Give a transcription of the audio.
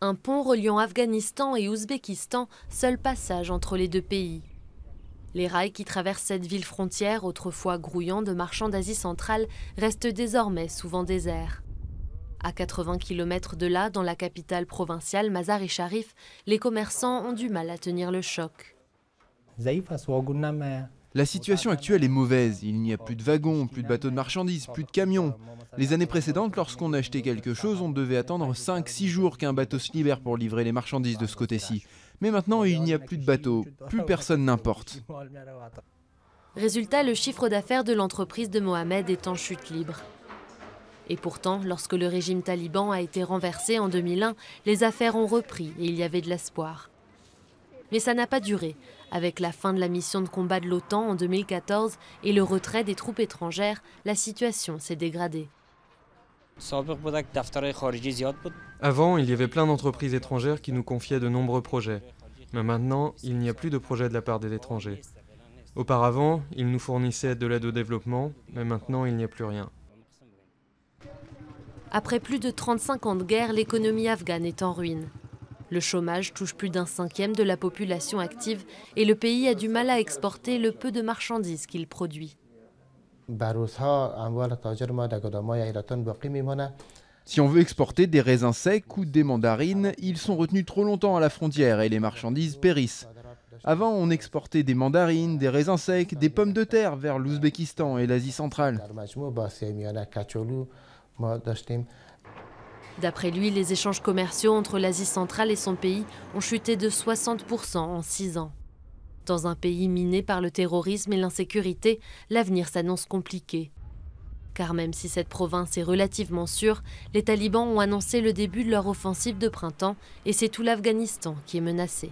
Un pont reliant Afghanistan et Ouzbékistan, seul passage entre les deux pays. Les rails qui traversent cette ville frontière, autrefois grouillant de marchands d'Asie centrale, restent désormais souvent déserts. À 80 km de là, dans la capitale provinciale Mazar-e-Sharif, les commerçants ont du mal à tenir le choc. La situation actuelle est mauvaise. Il n'y a plus de wagons, plus de bateaux de marchandises, plus de camions. Les années précédentes, lorsqu'on achetait quelque chose, on devait attendre 5-6 jours qu'un bateau se libère pour livrer les marchandises de ce côté-ci. Mais maintenant, il n'y a plus de bateaux, plus personne n'importe. Résultat, le chiffre d'affaires de l'entreprise de Mohamed est en chute libre. Et pourtant, lorsque le régime taliban a été renversé en 2001, les affaires ont repris et il y avait de l'espoir. Mais ça n'a pas duré. Avec la fin de la mission de combat de l'OTAN en 2014 et le retrait des troupes étrangères, la situation s'est dégradée. Avant, il y avait plein d'entreprises étrangères qui nous confiaient de nombreux projets. Mais maintenant, il n'y a plus de projets de la part des étrangers. Auparavant, ils nous fournissaient de l'aide au développement, mais maintenant, il n'y a plus rien. Après plus de 35 ans de guerre, l'économie afghane est en ruine. Le chômage touche plus d'un cinquième de la population active et le pays a du mal à exporter le peu de marchandises qu'il produit. Si on veut exporter des raisins secs ou des mandarines, ils sont retenus trop longtemps à la frontière et les marchandises périssent. Avant, on exportait des mandarines, des raisins secs, des pommes de terre vers l'Ouzbékistan et l'Asie centrale. D'après lui, les échanges commerciaux entre l'Asie centrale et son pays ont chuté de 60% en 6 ans. Dans un pays miné par le terrorisme et l'insécurité, l'avenir s'annonce compliqué. Car même si cette province est relativement sûre, les talibans ont annoncé le début de leur offensive de printemps et c'est tout l'Afghanistan qui est menacé.